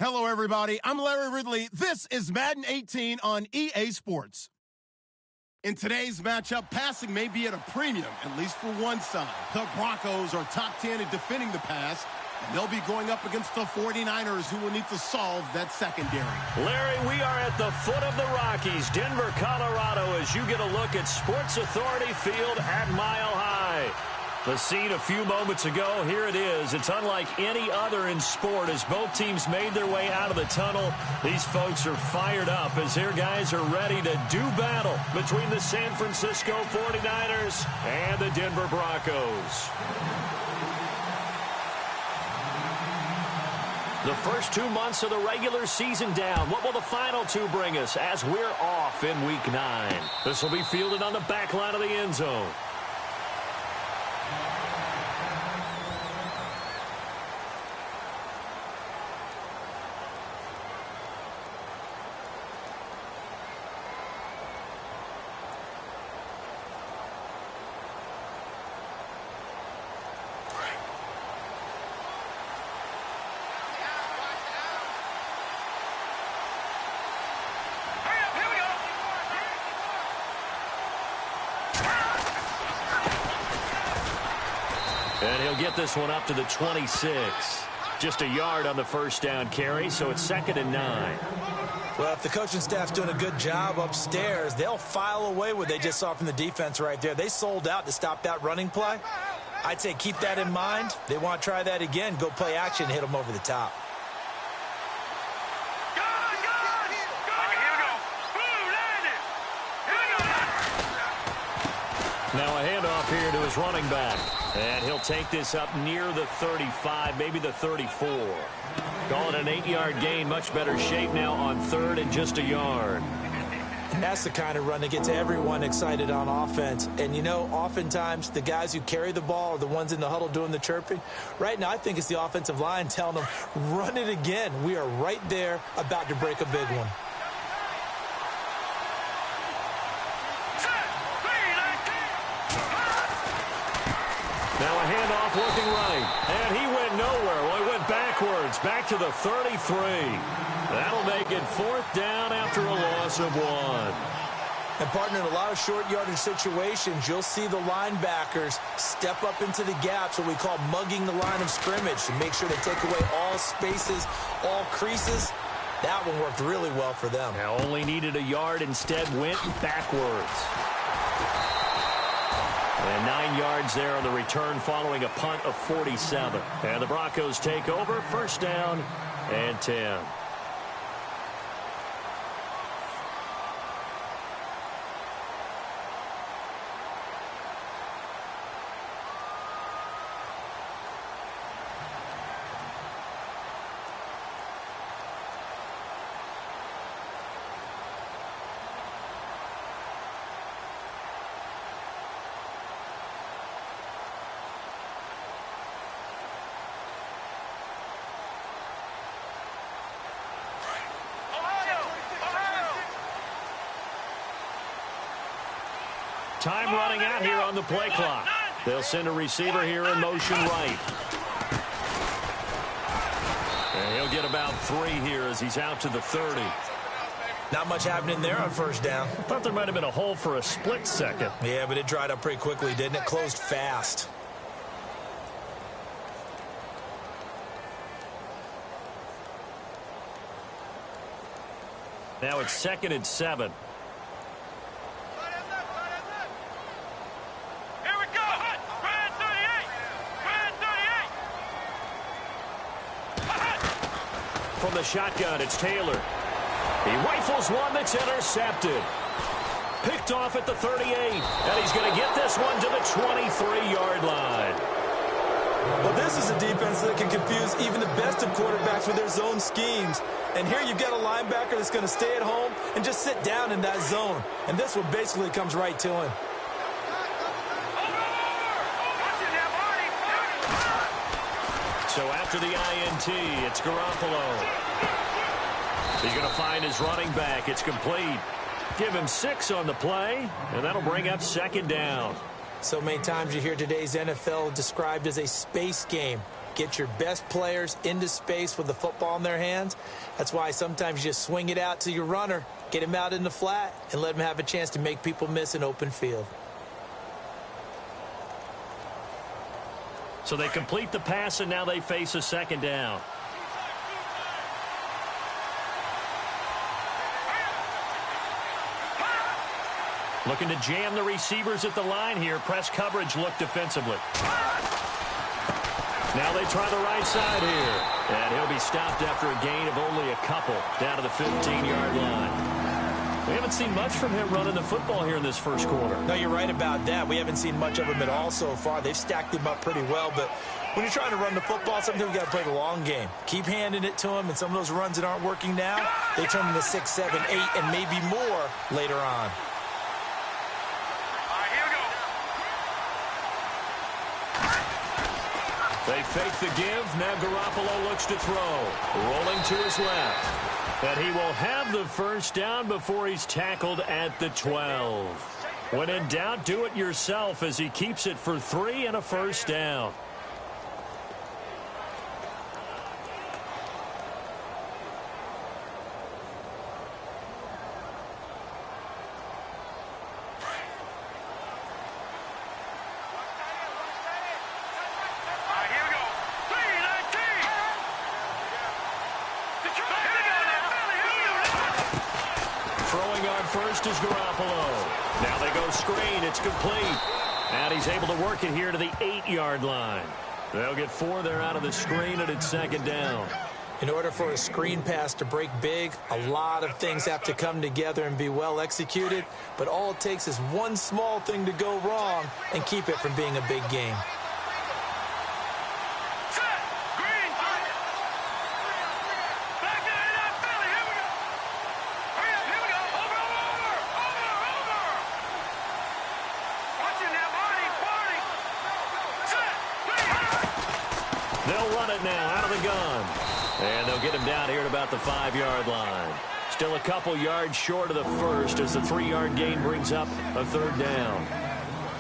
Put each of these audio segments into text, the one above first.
Hello, everybody. I'm Larry Ridley. This is Madden 18 on EA Sports. In today's matchup, passing may be at a premium, at least for one side. The Broncos are top 10 in defending the pass, and they'll be going up against the 49ers, who will need to solve that secondary. Larry, we are at the foot of the Rockies, Denver, Colorado, as you get a look at Sports Authority Field at Mile High. The scene a few moments ago, here it is. It's unlike any other in sport as both teams made their way out of the tunnel. These folks are fired up as their guys are ready to do battle between the San Francisco 49ers and the Denver Broncos. The first 2 months of the regular season down. What will the final two bring us as we're off in Week 9? This will be fielded on the back line of the end zone. And he'll get this one up to the 26. Just a yard on the first down carry, so it's 2nd and 9. Well, if the coaching staff's doing a good job upstairs, they'll file away what they just saw from the defense right there. They sold out to stop that running play. I'd say keep that in mind. They want to try that again, go play action, hit them over the top. Now a handoff here to his running back. And he'll take this up near the 35, maybe the 34. Call it an 8-yard gain. Much better shape now on 3rd and just a yard. And that's the kind of run that gets everyone excited on offense. And, you know, oftentimes the guys who carry the ball are the ones in the huddle doing the chirping. Right now, I think it's the offensive line telling them, run it again. We are right there about to break a big one. Now a handoff looking right, and he went nowhere. Well, he went backwards, back to the 33. That'll make it 4th down after a loss of 1. And, partner, in a lot of short yardage situations, you'll see the linebackers step up into the gaps, what we call mugging the line of scrimmage, to make sure they take away all spaces, all creases. That one worked really well for them. Now only needed a yard, instead went backwards. And 9 yards there on the return following a punt of 47. And the Broncos take over, 1st down and 10. Time running out here on the play clock. They'll send a receiver here in motion right. And he'll get about 3 here as he's out to the 30. Not much happening there on 1st down. I thought there might have been a hole for a split second. Yeah, but it dried up pretty quickly, didn't it? Closed fast. Now it's 2nd and 7. From the shotgun, it's Taylor. He rifles one that's intercepted. Picked off at the 38. And he's going to get this one to the 23-yard line. Well, this is a defense that can confuse even the best of quarterbacks with their zone schemes. And here you've got a linebacker that's going to stay at home and just sit down in that zone. And this one basically comes right to him. So after the INT, it's Garoppolo. He's going to find his running back. It's complete. Give him 6 on the play, and that'll bring up 2nd down. So many times you hear today's NFL described as a space game. Get your best players into space with the football in their hands. That's why sometimes you just swing it out to your runner, get him out in the flat, and let him have a chance to make people miss an open field. So they complete the pass, and now they face a second down. Looking to jam the receivers at the line here. Press coverage look defensively. Now they try the right side here. And he'll be stopped after a gain of only a couple down to the 15-yard line. We haven't seen much from him running the football here in this first quarter. No, you're right about that. We haven't seen much of him at all so far. They've stacked him up pretty well. But when you're trying to run the football, sometimes you got to play the long game. Keep handing it to him, and some of those runs that aren't working now, they turn into 6, 7, 8, and maybe more later on. They fake the give. Now Garoppolo looks to throw. Rolling to his left. And he will have the first down before he's tackled at the 12. When in doubt, do it yourself as he keeps it for 3 and a first down. First is Garoppolo. Now they go screen. It's complete. And he's able to work it here to the 8-yard line. They'll get 4 there out of the screen, and it's second down. In order for a screen pass to break big, a lot of things have to come together and be well executed. But all it takes is one small thing to go wrong and keep it from being a big game. They'll run it now out of the gun. And they'll get him down here at about the 5-yard line. Still a couple yards short of the first as the 3-yard gain brings up a third down.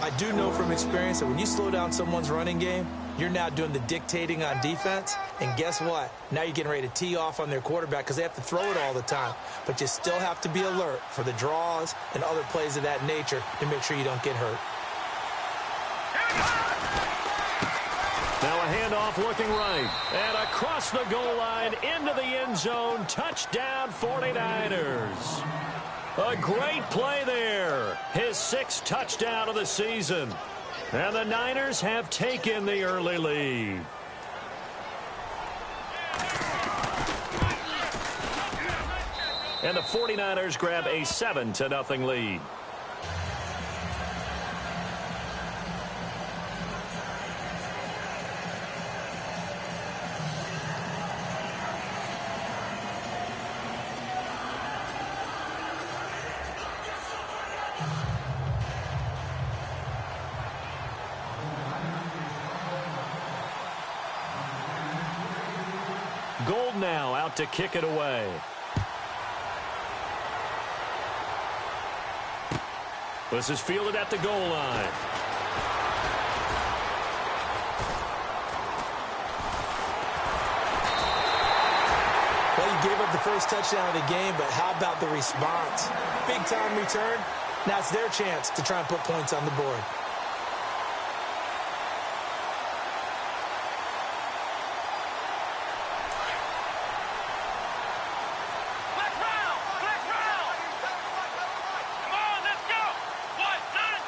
I do know from experience that when you slow down someone's running game, you're now doing the dictating on defense. And guess what? Now you're getting ready to tee off on their quarterback because they have to throw it all the time. But you still have to be alert for the draws and other plays of that nature to make sure you don't get hurt. Now a handoff looking right. And across the goal line into the end zone. Touchdown 49ers. A great play there. His 6th touchdown of the season. And the Niners have taken the early lead. And the 49ers grab a 7-0 lead. Gold now out to kick it away. This is fielded at the goal line. Well, you gave up the first touchdown of the game, but how about the response? Big time return. Now it's their chance to try and put points on the board.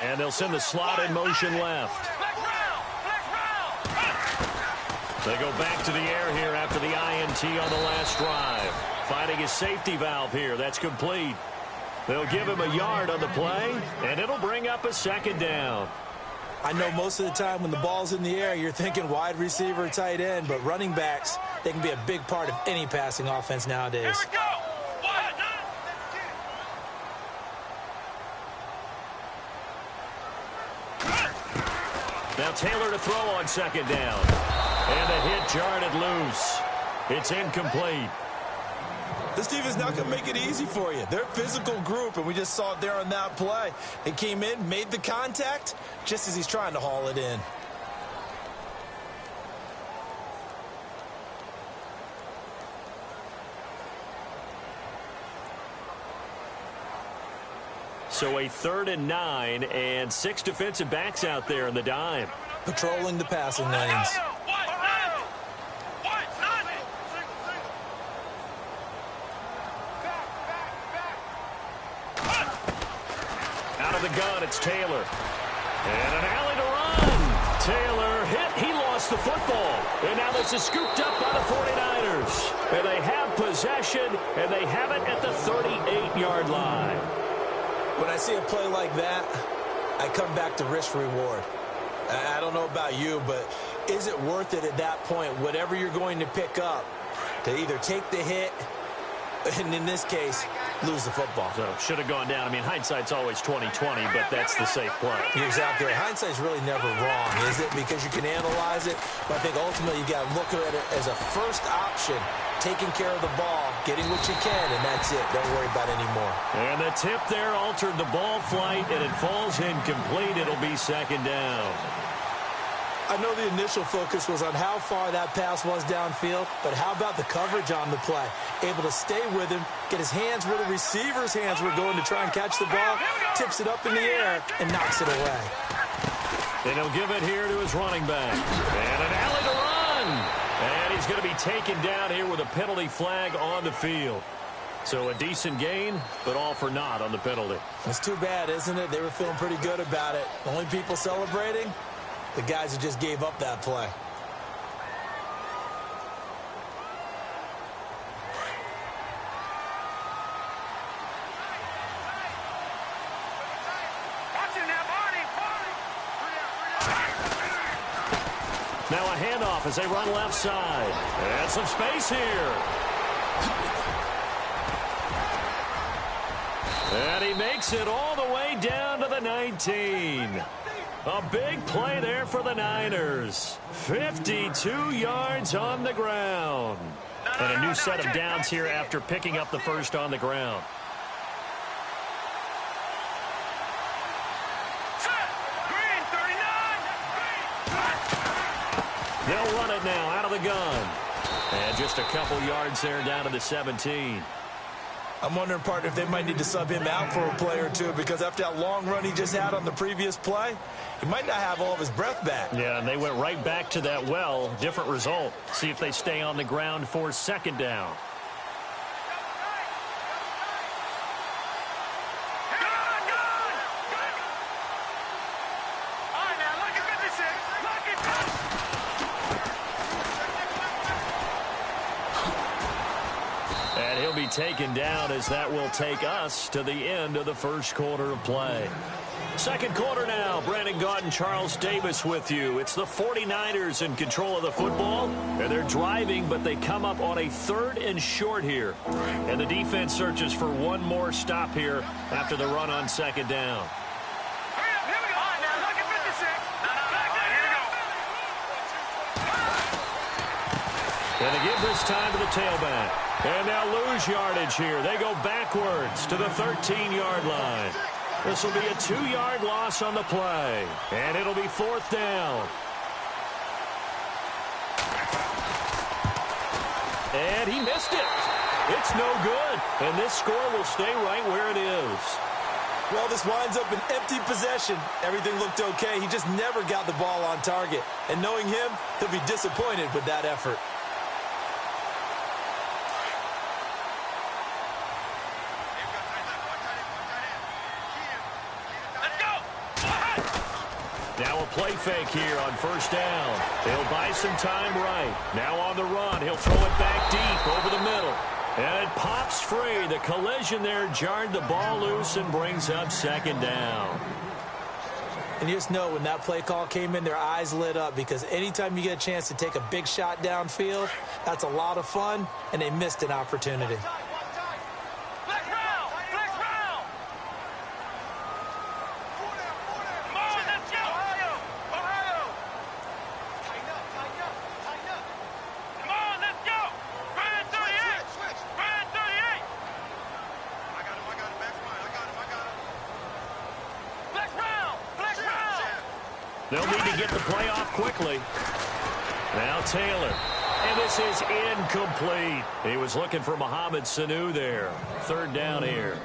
And they'll send the slot in motion left. They go back to the air here after the INT on the last drive. Finding his safety valve here. That's complete. They'll give him a yard on the play, and it'll bring up a second down. I know most of the time when the ball's in the air, you're thinking wide receiver, tight end, but running backs, they can be a big part of any passing offense nowadays. Here we go. Now Taylor to throw on second down. And the hit jarred it loose. It's incomplete. This team is not going to make it easy for you. They're a physical group, and we just saw it there on that play. They came in, made the contact, just as he's trying to haul it in. So a 3rd and 9 and 6 defensive backs out there in the dime. Patrolling the passing lanes. Out of the gun, it's Taylor. And an alley to run. Taylor hit. He lost the football. And now this is scooped up by the 49ers. And they have possession, and they have it at the 38-yard line. When I see a play like that, I come back to risk-reward. I don't know about you, but is it worth it at that point, whatever you're going to pick up, to either take the hit, and in this case, lose the football? So should have gone down. I mean, hindsight's always 20/20, but that's the safe play. You're exactly right. Hindsight's really never wrong, is it? Because you can analyze it, but I think ultimately you got to look at it as a first option, taking care of the ball, getting what you can, and that's it. Don't worry about it anymore. And the tip there altered the ball flight, and it falls incomplete. It'll be 2nd down. I know the initial focus was on how far that pass was downfield, but how about the coverage on the play? Able to stay with him, get his hands where the receiver's hands were going to try and catch the ball, tips it up in the air, and knocks it away. And he'll give it here to his running back. And an alley to run. And he's going to be taken down here with a penalty flag on the field. So a decent gain, but all for naught on the penalty. It's too bad, isn't it? They were feeling pretty good about it. The only people celebrating, the guys who just gave up that play. Now a handoff as they run left side. And some space here. And he makes it all the way down to the 19. A big play there for the Niners. 52 yards on the ground. And a new set of downs here after picking up the first on the ground. They'll run it now out of the gun. And just a couple yards there down to the 17. I'm wondering, partner, if they might need to sub him out for a play or two, because after that long run he just had on the previous play, he might not have all of his breath back. Yeah, and they went right back to that well. Different result. See if they stay on the ground for 2nd down. Taken down as that will take us to the end of the first quarter of play. 2nd quarter now. Brandon Gaudin, Charles Davis with you. It's the 49ers in control of the football. And they're driving, but they come up on a 3rd and short here. And the defense searches for one more stop here after the run on 2nd down. And they give this time to the tailback. And they'll lose yardage here. They go backwards to the 13-yard line. This will be a 2-yard loss on the play. And it'll be 4th down. And he missed it. It's no good. And this score will stay right where it is. Well, this winds up an empty possession. Everything looked okay. He just never got the ball on target. And knowing him, he'll be disappointed with that effort. Now a play fake here on 1st down. He'll buy some time right. Now on the run. He'll throw it back deep over the middle. And it pops free. The collision there jarred the ball loose and brings up 2nd down. And you just know when that play call came in, their eyes lit up, because anytime you get a chance to take a big shot downfield, that's a lot of fun, and they missed an opportunity. They'll need to get the play off quickly. Now Taylor. And this is incomplete. He was looking for Mohamed Sanu there. 3rd down here.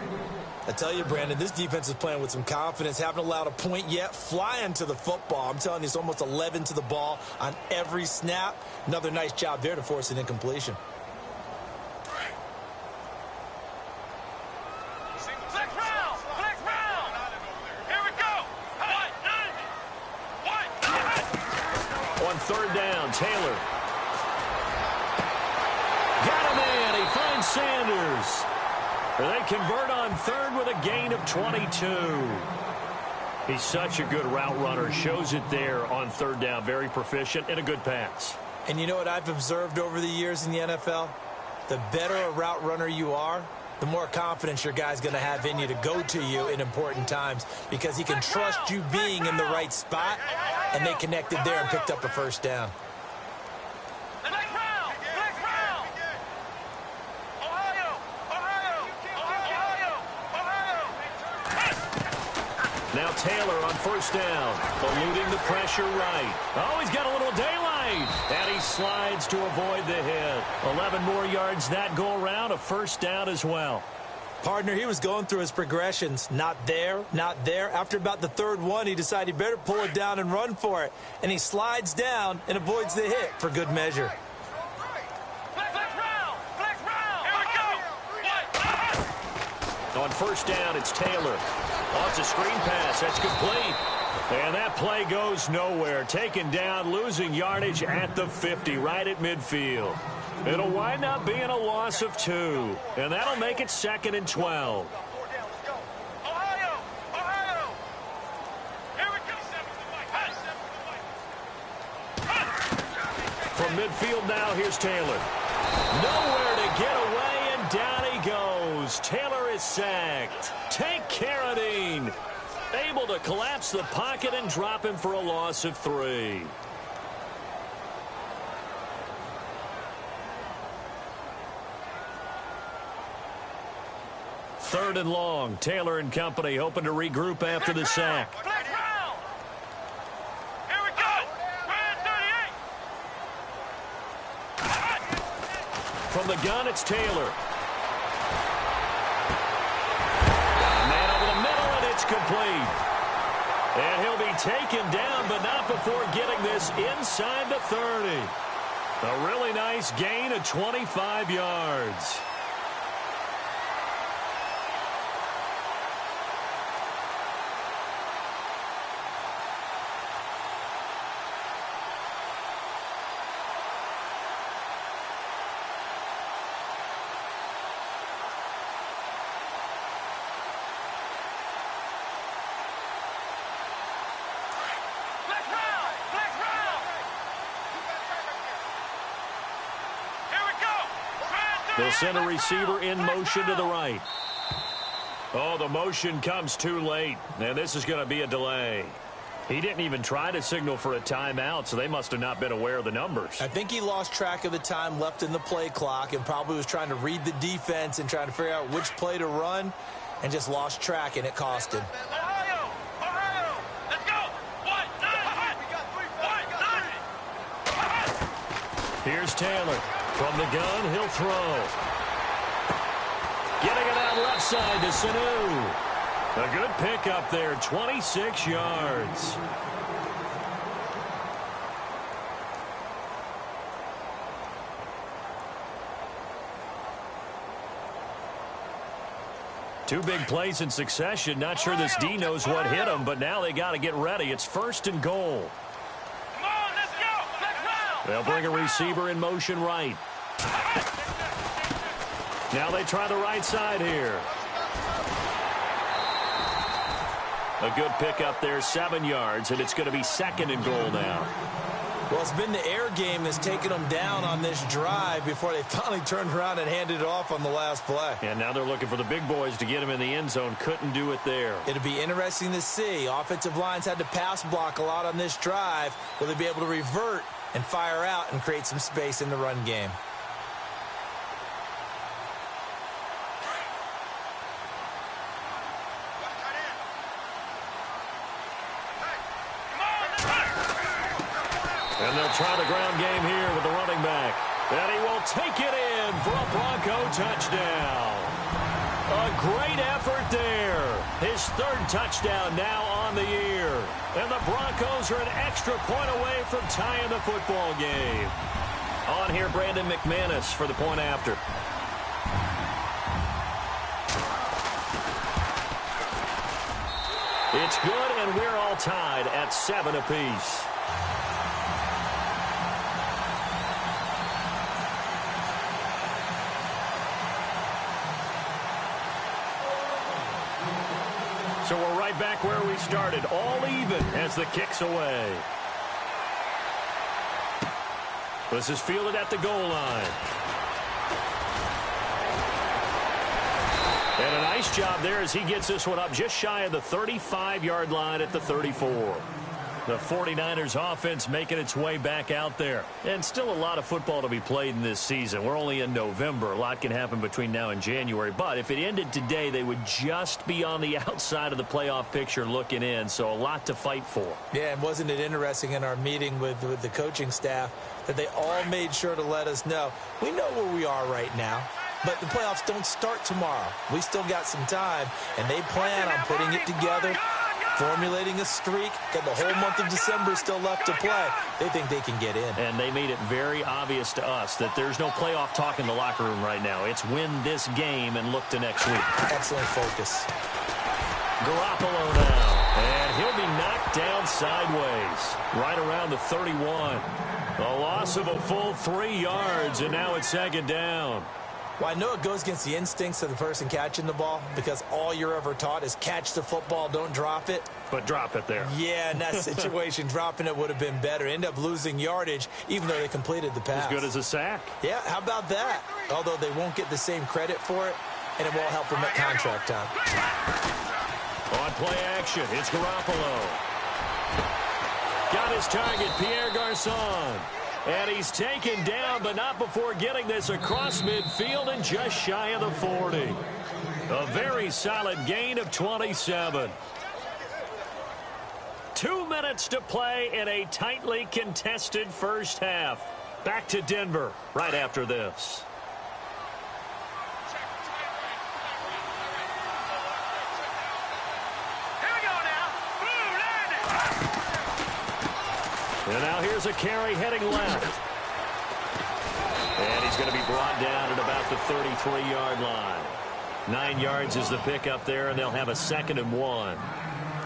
I tell you, Brandon, this defense is playing with some confidence. Haven't allowed a point yet. Flying to the football. I'm telling you, it's almost 11 to the ball on every snap. Another nice job there to force an incompletion. On third down, Taylor. Got him in. He finds Sanders. They convert on third with a gain of 22. He's such a good route runner. Shows it there on third down. Very proficient and a good pass. And you know what I've observed over the years in the NFL? The better a route runner you are, the more confidence your guy's going to have in you to go to you in important times because he can trust you being in the right spot, and they connected there and picked up a first down. Now Taylor on first down, eluding the pressure right. Oh, he's got a little daylight, and he slides to avoid the hit. 11 more yards that go around, a first down as well. Partner, he was going through his progressions. Not there, not there. After about the third one, he decided he better pull it down and run for it. And he slides down and avoids the hit for good measure. On first down, it's Taylor. Oh, it's a screen pass. That's complete. And that play goes nowhere. Taken down, losing yardage at the 50, right at midfield. It'll wind up being a loss of 2. And that'll make it 2nd and 12. From midfield now, here's Taylor. Nowhere to get away, and down he goes. Taylor is sacked. Take Carradine. Able to collapse the pocket and drop him for a loss of 3. Third and long. Taylor and company hoping to regroup after the sack. From the gun, it's Taylor. Man over the middle, and it's complete. And he'll be taken down, but not before getting this inside the 30. A really nice gain of 25 yards. They'll send a receiver in motion to the right. Oh, the motion comes too late, and this is going to be a delay. He didn't even try to signal for a timeout, so they must have not been aware of the numbers. I think he lost track of the time left in the play clock and probably was trying to read the defense and trying to figure out which play to run and just lost track, and it cost him. Here's Taylor. From the gun, he'll throw. Getting it out left side to Sanu. A good pickup there, 26 yards. Two big plays in succession. Not sure this D knows what hit him, but now they got to get ready. It's 1st and goal. They'll bring a receiver in motion right. Now they try the right side here. A good pickup there, 7 yards, and it's going to be 2nd and goal now. Well, it's been the air game that's taken them down on this drive before they finally turned around and handed it off on the last play. And now they're looking for the big boys to get him in the end zone. Couldn't do it there. It'll be interesting to see. Offensive lines had to pass block a lot on this drive. Will they be able to revert and fire out and create some space in the run game? And they'll try the ground game here with the running back. And he will take it in for a Bronco touchdown. A great effort there. His third touchdown now on the year. And the Broncos are an extra point away from tying the football game. On here, Brandon McManus for the point after. It's good, and we're all tied at 7 apiece. So we're right back where we started, all even as the kick's away. This is fielded at the goal line. And a nice job there as he gets this one up just shy of the 35-yard line at the 34. The 49ers offense making its way back out there. And still a lot of football to be played in this season. We're only in November. A lot can happen between now and January. But if it ended today, they would just be on the outside of the playoff picture looking in. So a lot to fight for. Yeah, and wasn't it interesting in our meeting with the coaching staff that they all made sure to let us know, we know where we are right now, but the playoffs don't start tomorrow. We still got some time, and they plan on putting it together, formulating a streak. Got the whole month of December still left to play. They think they can get in. And they made it very obvious to us that there's no playoff talk in the locker room right now. It's win this game and look to next week. Excellent focus. Garoppolo now. And he'll be knocked down sideways. Right around the 31. A loss of a full 3 yards, and now it's second down. Well, I know it goes against the instincts of the person catching the ball because all you're ever taught is catch the football, don't drop it. But drop it there. Yeah, in that situation, dropping it would have been better. End up losing yardage, even though they completed the pass. As good as a sack. Yeah, how about that? Although they won't get the same credit for it, and it won't help them at contract time. On play action, it's Garoppolo. Got his target, Pierre Garçon. And he's taken down, but not before getting this across midfield and just shy of the 40. A very solid gain of 27. 2 minutes to play in a tightly contested first half. Back to Denver right after this. And now here's a carry heading left. And he's going to be brought down at about the 33-yard line. 9 yards is the pickup there, and they'll have a 2nd and 1.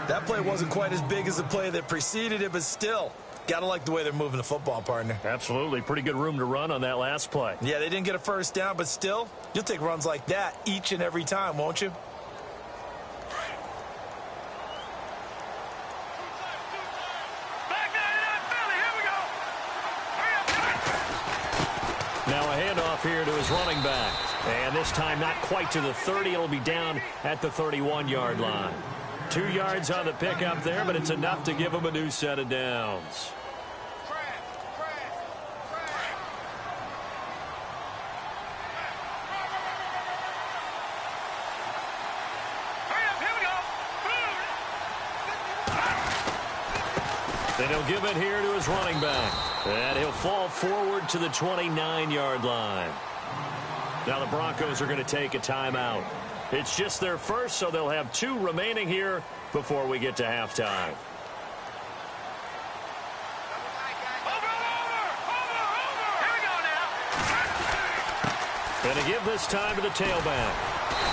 That play wasn't quite as big as the play that preceded it, but still, got to like the way they're moving the football, partner. Absolutely. Pretty good room to run on that last play. Yeah, they didn't get a first down, but still, you'll take runs like that each and every time, won't you? Now a handoff here to his running back. And this time not quite to the 30. It'll be down at the 31-yard line. 2 yards on the pickup there, but it's enough to give him a new set of downs. Then he'll give it here to his running back. And he'll fall forward to the 29-yard line. Now the Broncos are going to take a timeout. It's just their first, so they'll have 2 remaining here before we get to halftime. And to give this time to the tailback.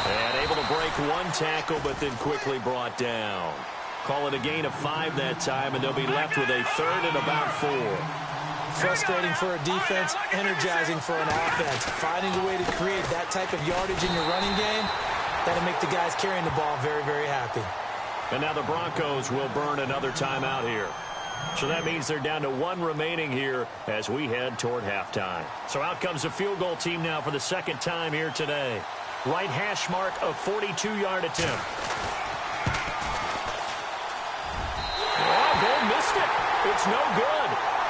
And able to break 1 tackle, but then quickly brought down. Call it a gain of 5 that time, and they'll be left with a 3rd and about 4. Frustrating for a defense, energizing for an offense. Finding a way to create that type of yardage in your running game, that'll make the guys carrying the ball very, very happy. And now the Broncos will burn another timeout here. So that means they're down to 1 remaining here as we head toward halftime. So out comes the field goal team now for the 2nd time here today. Right hash mark of 42-yard attempt. Oh, goal missed it. It's no good.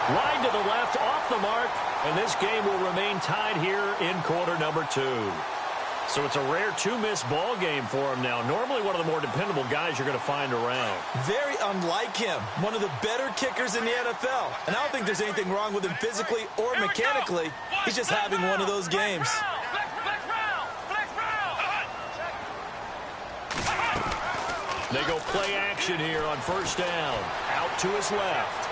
Wide to the left, off the mark, and this game will remain tied here in quarter number 2. So it's a rare 2-miss ball game for him now. Normally one of the more dependable guys you're going to find around. Very unlike him. One of the better kickers in the NFL. And I don't think there's anything wrong with him physically or mechanically. He's just having one of those games. They go play action here on first down. Out to his left.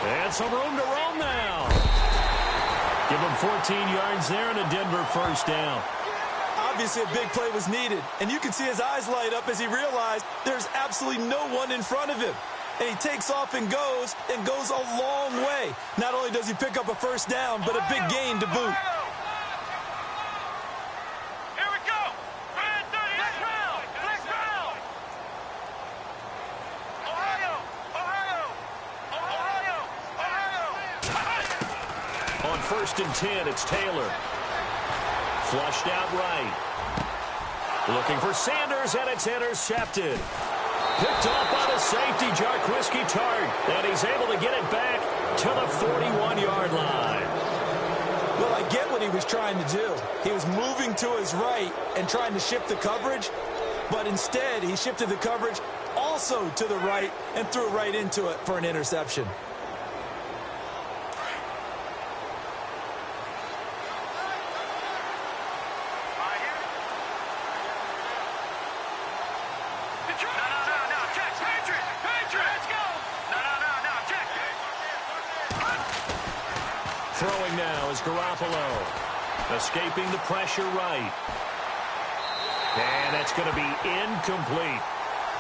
And some room to roam now. Give him 14 yards there and a Denver first down. Obviously, a big play was needed, and you can see his eyes light up as he realized there's absolutely no one in front of him. And he takes off and goes a long way. Not only does he pick up a first down, but a big gain to boot. Here we go. Flex round. Flex round. Ohio. On first and 10, it's Taylor. Flushed out right. Looking for Sanders, and it's intercepted. Picked off by the safety, Jarquiski Tart. And he's able to get it back to the 41-yard line. Well, I get what he was trying to do. He was moving to his right and trying to shift the coverage, but instead he shifted the coverage also to the right and threw right into it for an interception. Throwing now is Garoppolo. Escaping the pressure right. And that's going to be incomplete.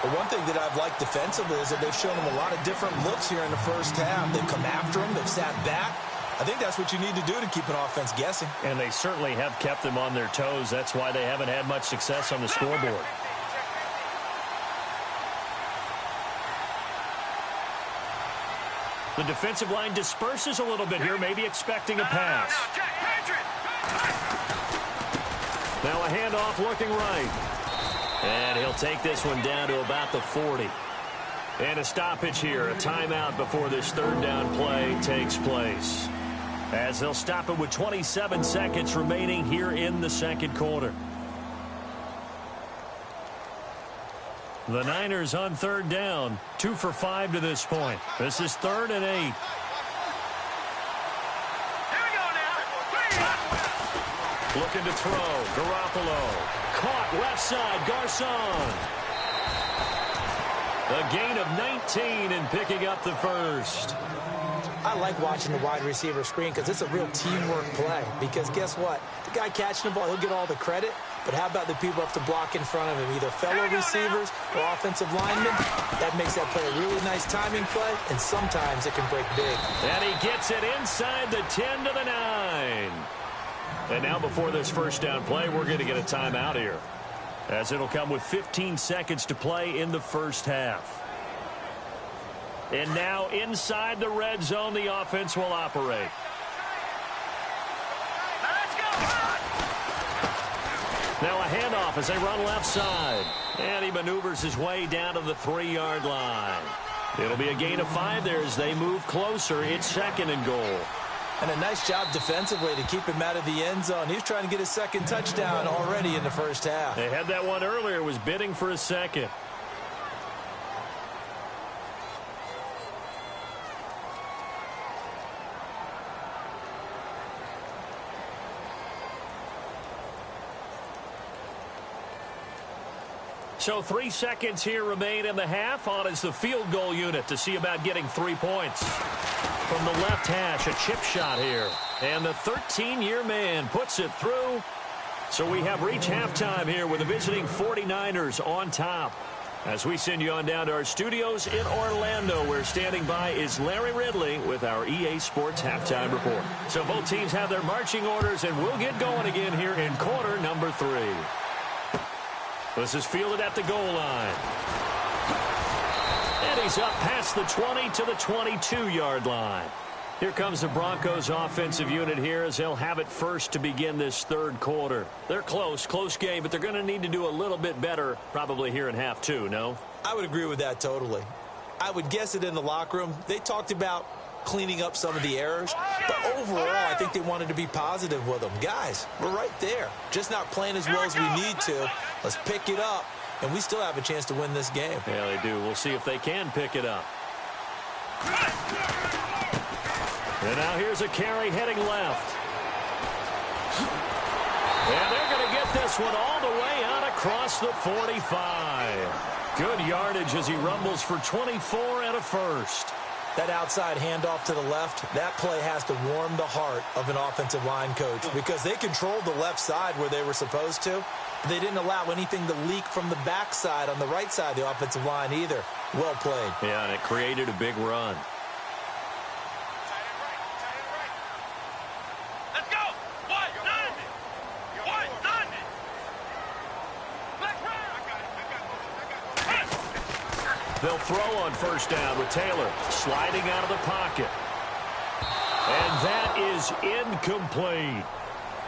But one thing that I've liked defensively is that they've shown him a lot of different looks here in the first half. They've come after him. They've sat back. I think that's what you need to do to keep an offense guessing. And they certainly have kept them on their toes. That's why they haven't had much success on the scoreboard. The defensive line disperses a little bit here, maybe expecting a pass. Now a handoff looking right. And he'll take this one down to about the 40. And a stoppage here, a timeout before this third down play takes place. As they'll stop it with 27 seconds remaining here in the second quarter. The Niners on third down, 2 for 5 to this point. This is 3rd and 8. Here we go now. Looking to throw. Garoppolo. Caught left side. Garcon. A gain of 19 and picking up the first. I like watching the wide receiver screen because it's a real teamwork play. Because guess what? The guy catching the ball, he'll get all the credit. But how about the people up to block in front of him, either fellow receivers or offensive linemen? That makes that play a really nice timing play, and sometimes it can break big. And he gets it inside the 10 to the 9. And now before this first down play, we're going to get a timeout here, as it'll come with 15 seconds to play in the first half. And now inside the red zone, the offense will operate. Now a handoff as they run left side. And he maneuvers his way down to the 3-yard line. It'll be a gain of 5 there as they move closer. It's 2nd and goal. And a nice job defensively to keep him out of the end zone. He's trying to get his second touchdown already in the first half. They had that one earlier, was bidding for a second. So 3 seconds here remain in the half. On is the field goal unit to see about getting 3 points. From the left hash, a chip shot here. And the 13-year man puts it through. So we have reached halftime here with the visiting 49ers on top. As we send you on down to our studios in Orlando, where standing by is Larry Ridley with our EA Sports Halftime Report. So both teams have their marching orders, and we'll get going again here in quarter number 3. This is fielded at the goal line. And he's up past the 20 to the 22-yard line. Here comes the Broncos offensive unit here as they'll have it first to begin this third quarter. They're close game, but they're going to need to do a little bit better probably here in half 2, no? I would agree with that totally. I would guess it in the locker room. They talked about cleaning up some of the errors, but overall I think they wanted to be positive with them. Guys, we're right there. Just not playing as well as we need to. Let's pick it up, and we still have a chance to win this game. Yeah, they do. We'll see if they can pick it up. And now here's a carry heading left. And they're going to get this one all the way out across the 45. Good yardage as he rumbles for 24 and a first. That outside handoff to the left, that play has to warm the heart of an offensive line coach because they controlled the left side where they were supposed to. They didn't allow anything to leak from the backside on the right side of the offensive line either. Well played. Yeah, and it created a big run. Let's go. White, none. White, none. Let's run. They'll throw on first down with Taylor sliding out of the pocket. And that is incomplete.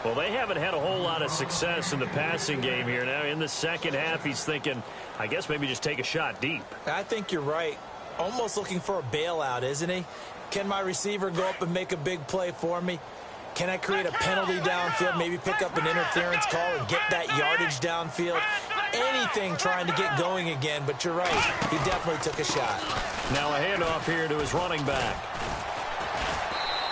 Well, they haven't had a whole lot of success in the passing game here. Now, in the second half, he's thinking, I guess maybe just take a shot deep. I think you're right. Almost looking for a bailout, isn't he? Can my receiver go up and make a big play for me? Can I create a penalty downfield, maybe pick up an interference call and get that yardage downfield? Anything trying to get going again, but you're right. He definitely took a shot. Now a handoff here to his running back.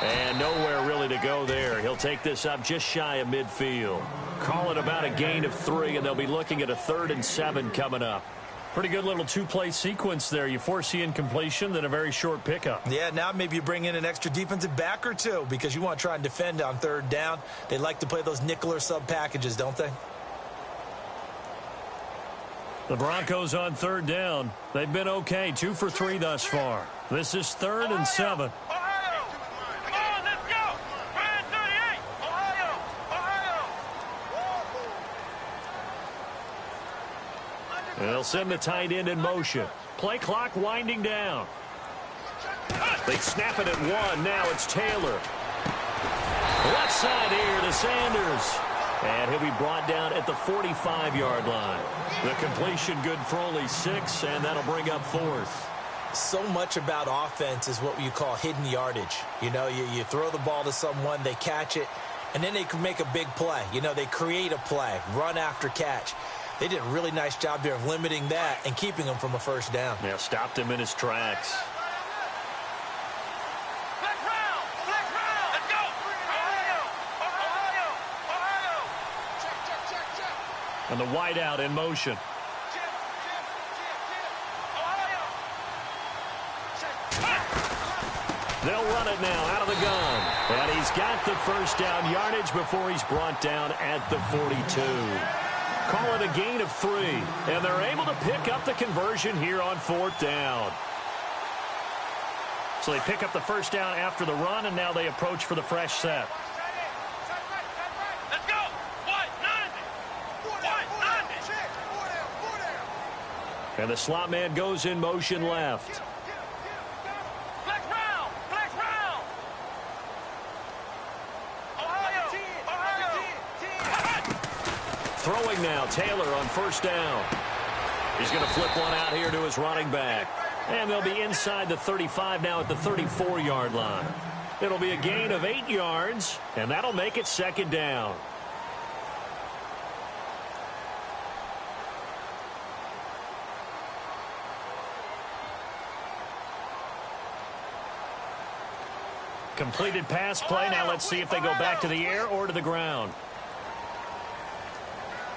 And nowhere really to go there. He'll take this up just shy of midfield. Call it about a gain of 3, and they'll be looking at a 3rd and 7 coming up. Pretty good little two-play sequence there. You force the incompletion, then a very short pickup. Yeah, now maybe you bring in an extra defensive back or two because you want to try and defend on 3rd down. They like to play those nickel or sub packages, don't they? The Broncos on 3rd down. They've been okay, 2 for 3 thus far. This is 3rd and 7. And they'll send the tight end in motion. Play clock winding down. They snap it at 1. Now it's Taylor. Left side here to Sanders. And he'll be brought down at the 45-yard line. The completion good for only 6, and that'll bring up 4th. So much about offense is what you call hidden yardage. You know, you throw the ball to someone, they catch it, and then they can make a big play. You know, they create a play, run after catch. They did a really nice job there of limiting that and keeping him from a 1st down. Yeah, stopped him in his tracks. Let's go. Ohio. And the wideout in motion. They'll run it now out of the gun. And he's got the 1st down yardage before he's brought down at the 42. Call it a gain of 3. And they're able to pick up the conversion here on 4th down. So they pick up the 1st down after the run, and now they approach for the fresh set. Let's go. White, none. And the slot man goes in motion left. Flex round. Ohio. Throwing now, Taylor on 1st down. He's going to flip one out here to his running back. And they'll be inside the 35 now at the 34-yard line. It'll be a gain of 8 yards, and that'll make it 2nd down. Completed pass play. Now let's see if they go back to the air or to the ground.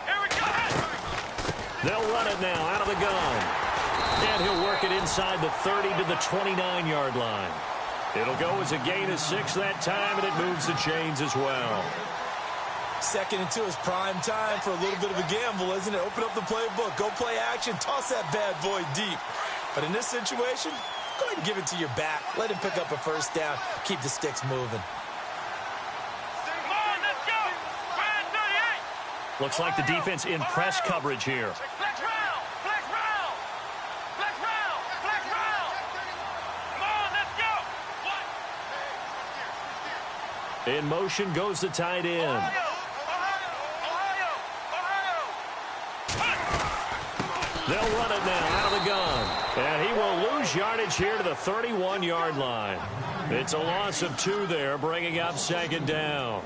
Here we go. They'll run it now out of the gun. And he'll work it inside the 30 to the 29-yard line. It'll go as a gain of 6 that time, and it moves the chains as well. 2nd and 2 is prime time for a little bit of a gamble, isn't it? Open up the playbook, go play action, toss that bad boy deep. But in this situation, go ahead and give it to your back. Let him pick up a 1st down. Keep the sticks moving. Come on, let's go. Grand 38. Looks like the defense in press coverage here. Flex round. Come on, let's go. What? In motion goes the tight end. Ohio. They'll run it now out of the gun. And he will lose yardage here to the 31-yard line. It's a loss of 2 there, bringing up 2nd down.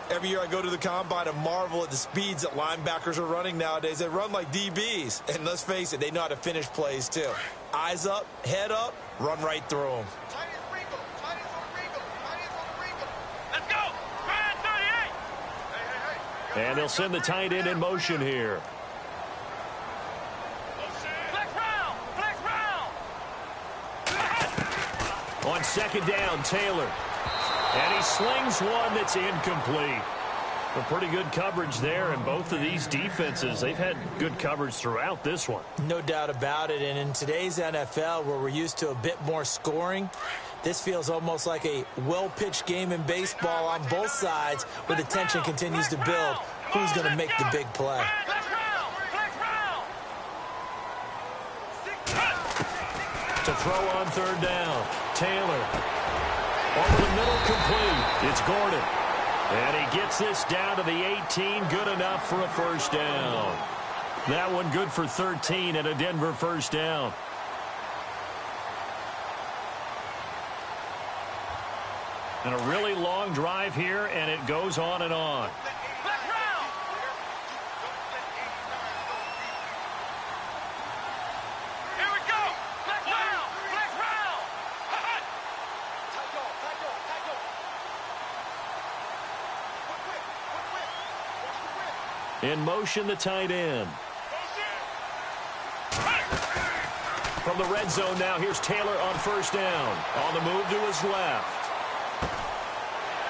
Every year I go to the combine and marvel at the speeds that linebackers are running nowadays. They run like DBs. And let's face it, they know how to finish plays too. Eyes up, head up, run right through them. Let's go. Grand 38. And they'll send the tight end in motion here. On second down, Taylor. And he slings one that's incomplete. A pretty good coverage there, and both of these defenses, they've had good coverage throughout this one. No doubt about it, and in today's NFL, where we're used to a bit more scoring, this feels almost like a well-pitched game in baseball on both sides, where the tension continues to build. Who's going to make the big play? To throw on third down, Taylor. Over the middle, complete. It's Gordon. And he gets this down to the 18, good enough for a first down. That one good for 13 and a Denver first down. And a really long drive here, and it goes on and on. In motion, the tight end. From the red zone now, here's Taylor on first down. On the move to his left.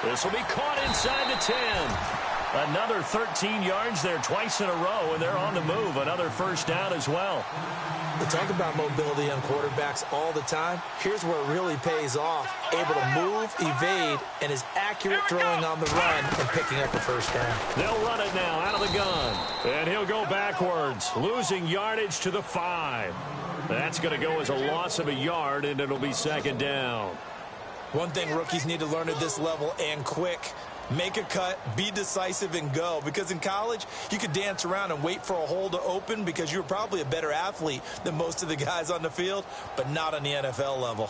This will be caught inside the 10. Another 13 yards there twice in a row, and they're on the move. Another first down as well. We talk about mobility on quarterbacks all the time. Here's where it really pays off. Able to move, evade, and is accurate throwing on the run and picking up a first down. They'll run it now out of the gun. And he'll go backwards, losing yardage to the 5. That's going to go as a loss of a yard, and it'll be second down. One thing rookies need to learn at this level, and quick, make a cut, be decisive, and go. Because in college, you could dance around and wait for a hole to open because you're probably a better athlete than most of the guys on the field, but not on the NFL level.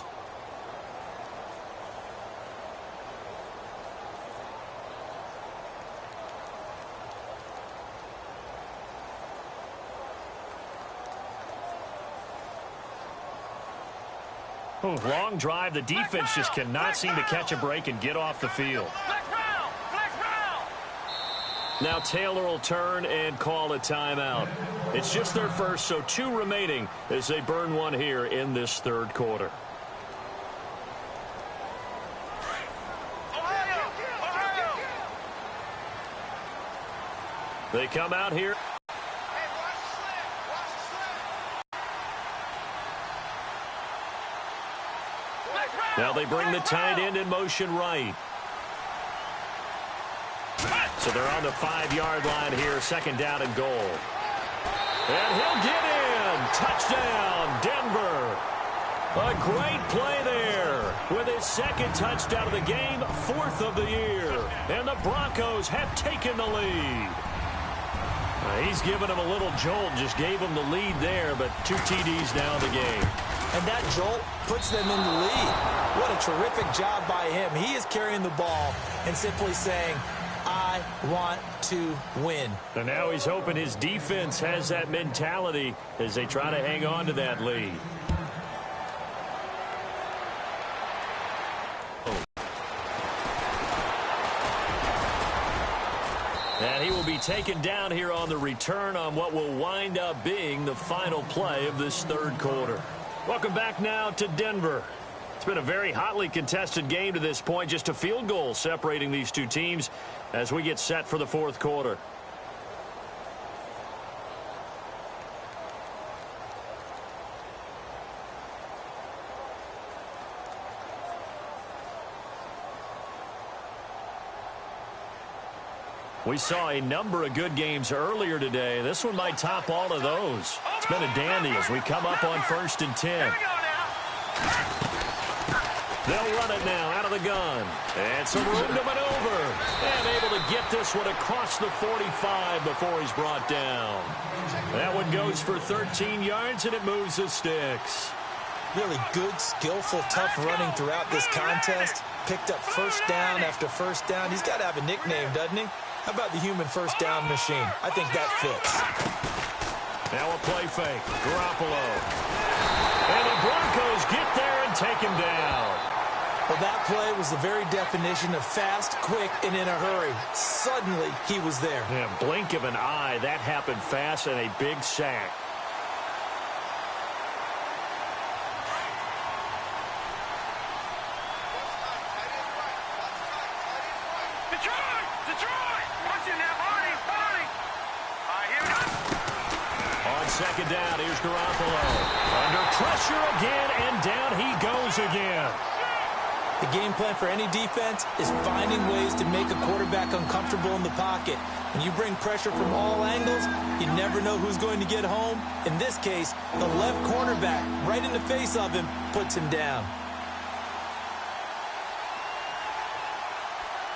Long drive. The defense just cannot seem to catch a break and get off the field. Now Taylor will turn and call a timeout. It's just their first, so 2 remaining as they burn one here in this third quarter. They come out here. Now they bring the tight end in motion right. So they're on the 5-yard line here, second down and goal. And he'll get in. Touchdown, Denver. A great play there with his second touchdown of the game, 4th of the year. And the Broncos have taken the lead. He's given him a little jolt, just gave him the lead there, but 2 TDs now in the game. And that jolt puts them in the lead. What a terrific job by him. He is carrying the ball and simply saying, I want to win. And now he's hoping his defense has that mentality as they try to hang on to that lead. And he will be taken down here on the return on what will wind up being the final play of this third quarter. Welcome back now to Denver. It's been a very hotly contested game to this point. Just a field goal separating these two teams as we get set for the fourth quarter. We saw a number of good games earlier today. This one might top all of those. It's been a dandy as we come up on 1st and 10. They'll run it now out of the gun. And some room to maneuver. And able to get this one across the 45 before he's brought down. That one goes for 13 yards, and it moves the sticks. Really good, skillful, tough running throughout this contest. Picked up first down after first down. He's got to have a nickname, doesn't he? How about the human first down machine? I think that fits. Now a play fake. Garoppolo. And the Broncos get there and take him down. Well, that play was the very definition of fast, quick, and in a hurry. Suddenly, he was there. Yeah, blink of an eye. That happened fast and a big sack. second down. Here's Garoppolo. Under pressure again, and down he goes again. The game plan for any defense is finding ways to make a quarterback uncomfortable in the pocket. When you bring pressure from all angles, you never know who's going to get home. In this case, the left cornerback, right in the face of him, puts him down.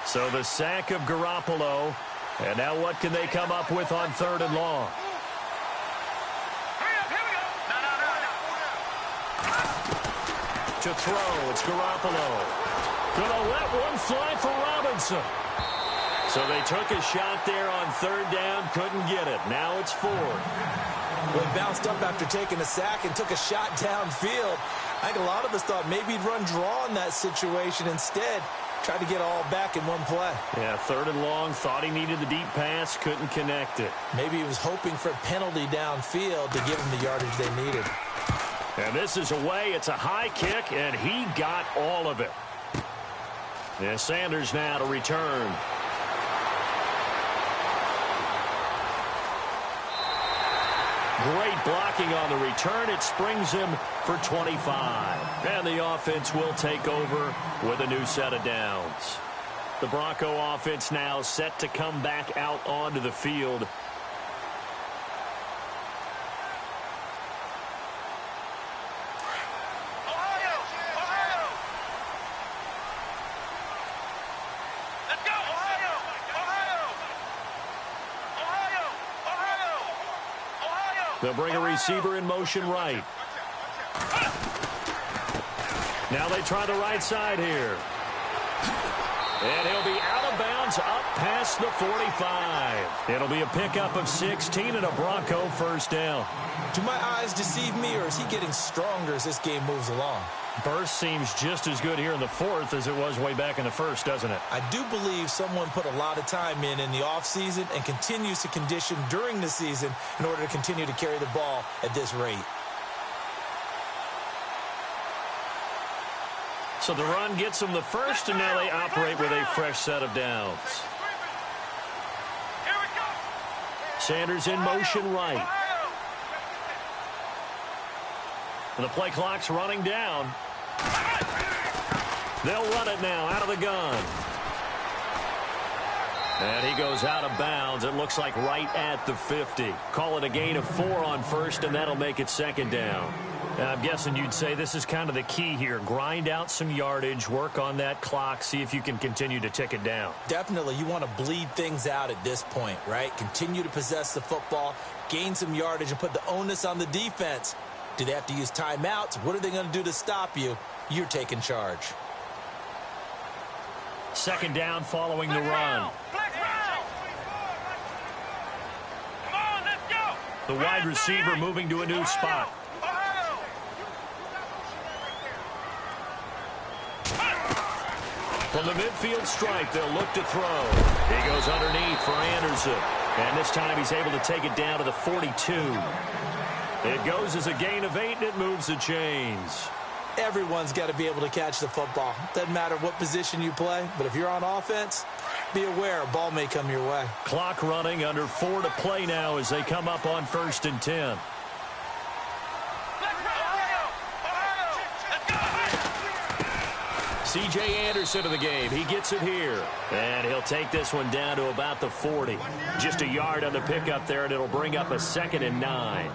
So the sack of Garoppolo. And now what can they come up with on 3rd and long? To throw, it's Garoppolo. Gonna let one fly for Robinson. So they took a shot there on 3rd down, couldn't get it. Now it's 4th. Well, he bounced up after taking a sack and took a shot downfield. I think a lot of us thought maybe he'd run draw in that situation. Instead, tried to get all back in one play. Yeah, 3rd and long, thought he needed the deep pass, couldn't connect it. Maybe he was hoping for a penalty downfield to give him the yardage they needed. And this is away. It's a high kick, and he got all of it. Yeah, Sanders now to return. Great blocking on the return. It springs him for 25. And the offense will take over with a new set of downs. The Bronco offense now set to come back out onto the field. They'll bring a receiver in motion right. Now they try the right side here. And he'll be out of bounds up past the 45. It'll be a pickup of 16 and a Bronco first down. Do my eyes deceive me, or is he getting stronger as this game moves along? Burst seems just as good here in the 4th as it was way back in the 1st, doesn't it? I do believe someone put a lot of time in the offseason and continues to condition during the season in order to continue to carry the ball at this rate. So the run gets them the first, and now they operate with a fresh set of downs. Sanders in motion right. And the play clock's running down. They'll run it now out of the gun. And he goes out of bounds. It looks like right at the 50. Call it a gain of 4 on first, and that'll make it second down. I'm guessing you'd say this is kind of the key here. Grind out some yardage, work on that clock, see if you can continue to tick it down. Definitely. You want to bleed things out at this point, right? Continue to possess the football, gain some yardage, and put the onus on the defense. Do they have to use timeouts? What are they going to do to stop you? You're taking charge. Second down following the run. Come on, let's go. The wide receiver moving to a new spot. From the midfield stripe, they'll look to throw. He goes underneath for Anderson. And this time he's able to take it down to the 42. It goes as a gain of 8, and it moves the chains. Everyone's got to be able to catch the football. Doesn't matter what position you play, but if you're on offense, be aware a ball may come your way. Clock running, under 4 to play now as they come up on 1st and 10. C.J. Anderson of the game. He gets it here. And he'll take this one down to about the 40. Just a yard on the pickup there, and it'll bring up a 2nd and 9.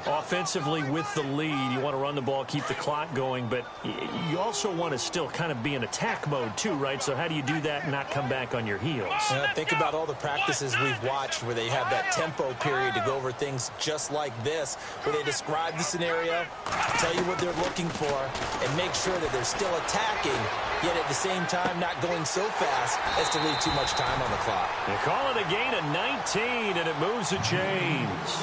Offensively with the lead, you want to run the ball, keep the clock going, but you also want to still kind of be in attack mode too, right? So how do you do that and not come back on your heels? Think about all the practices we've watched where they have that tempo period to go over things just like this, where they describe the scenario, tell you what they're looking for, and make sure that they're still attacking, yet at the same time not going so fast as to leave too much time on the clock. They call it a gain of 19, and it moves the chains.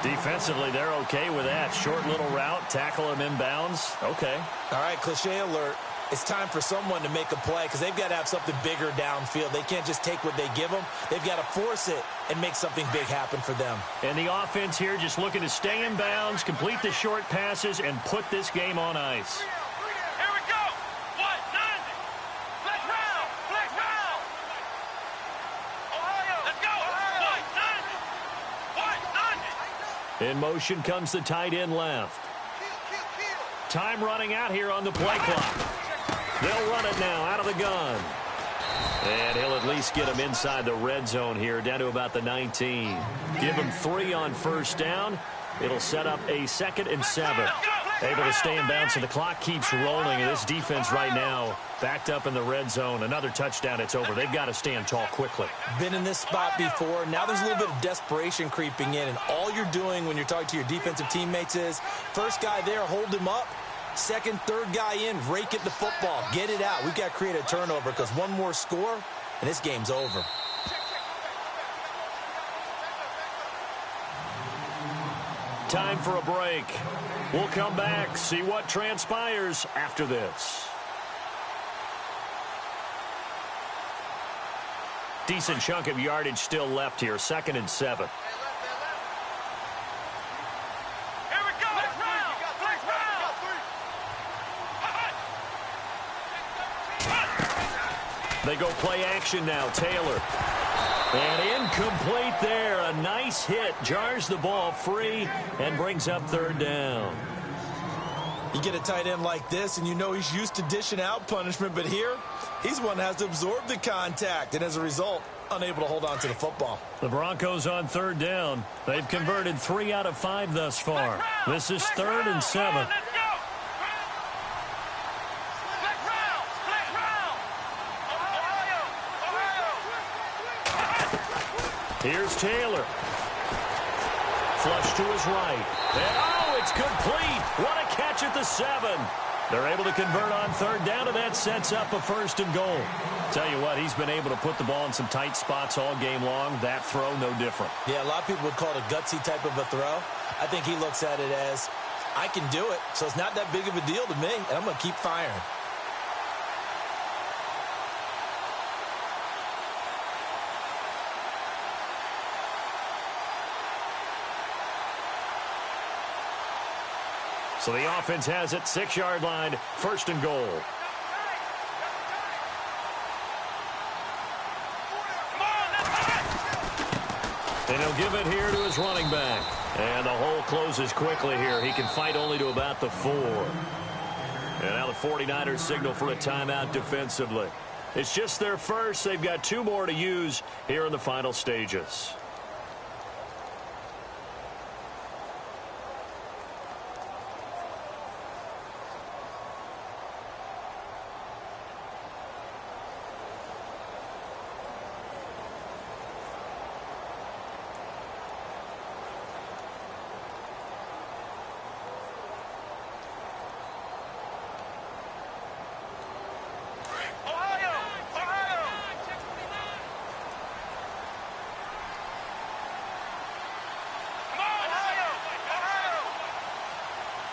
Defensively, they're okay with that. Short little route, tackle him inbounds. Okay. All right, cliche alert. It's time for someone to make a play because they've got to have something bigger downfield. They can't just take what they give them. They've got to force it and make something big happen for them. And the offense here just looking to stay in bounds, complete the short passes, and put this game on ice. Here we go. 190. Flex round. Flex round. Ohio. Let's go. 190. 190. In motion comes the tight end left. Time running out here on the play clock. They'll run it now out of the gun. And he'll at least get him inside the red zone here, down to about the 19. Give him 3 on first down. It'll set up a 2nd and 7. Able to stay in bounds, and the clock keeps rolling. And this defense right now backed up in the red zone. Another touchdown, it's over. They've got to stand tall quickly. Been in this spot before. Now there's a little bit of desperation creeping in, and all you're doing when you're talking to your defensive teammates is, first guy there, hold him up. Second, third guy in, rake at the football. Get it out. We've got to create a turnover because one more score, and this game's over. Time for a break. We'll come back, see what transpires after this. Decent chunk of yardage still left here. 2nd and 7. Here we go. Flex round. They go play action now. Taylor. And incomplete there. A nice hit. Jars the ball free and brings up 3rd down. You get a tight end like this, and you know he's used to dishing out punishment, but here, he's the one that has to absorb the contact, and as a result, unable to hold on to the football. The Broncos on 3rd down. They've converted 3 out of 5 thus far. This is 3rd and 7. Let's go. Flex round. Ohio. Here's Taylor. Flush to his right. And, it's complete. What a catch at the 7. They're able to convert on 3rd down, and that sets up a 1st and goal. Tell you what, he's been able to put the ball in some tight spots all game long. That throw, no different. Yeah, a lot of people would call it a gutsy type of a throw. I think he looks at it as, I can do it, so it's not that big of a deal to me, and I'm going to keep firing. So the offense has it, 6-yard line, 1st and goal. And he'll give it here to his running back. And the hole closes quickly here. He can fight only to about the 4. And now the 49ers signal for a timeout defensively. It's just their first. They've got 2 more to use here in the final stages.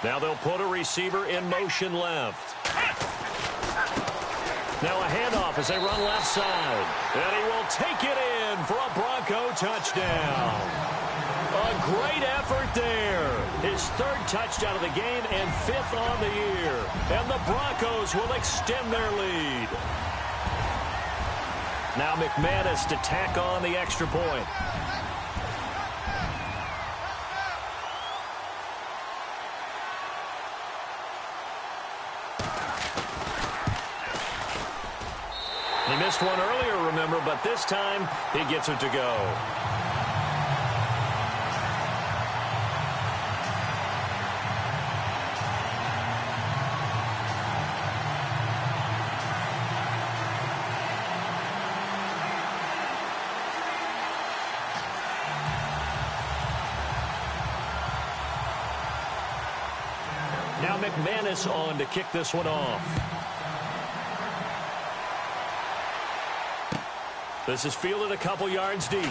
Now they'll put a receiver in motion left. Now a handoff as they run left side. And he will take it in for a Bronco touchdown. A great effort there. His 3rd touchdown of the game and 5th on the year. And the Broncos will extend their lead. Now McManus to tack on the extra point. He missed one earlier, remember, but this time he gets it to go. Now McManus on to kick this one off. This is fielded a couple yards deep.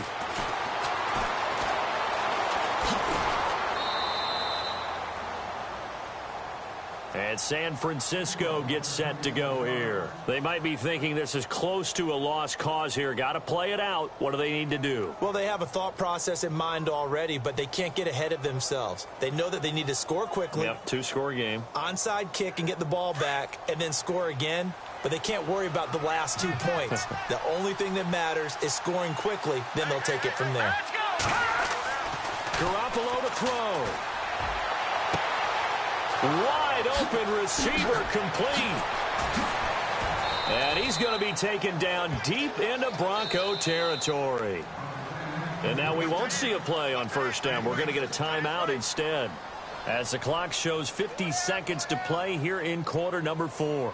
And San Francisco gets set to go here. They might be thinking this is close to a lost cause here. Got to play it out. What do they need to do? Well, they have a thought process in mind already, but they can't get ahead of themselves. They know that they need to score quickly. Yep, 2-score game. Onside kick and get the ball back and then score again. But they can't worry about the last 2 points. The only thing that matters is scoring quickly. Then they'll take it from there. Garoppolo to throw. Wide open receiver complete. And he's going to be taken down deep into Bronco territory. And now we won't see a play on first down. We're going to get a timeout instead, as the clock shows 50 seconds to play here in quarter number 4.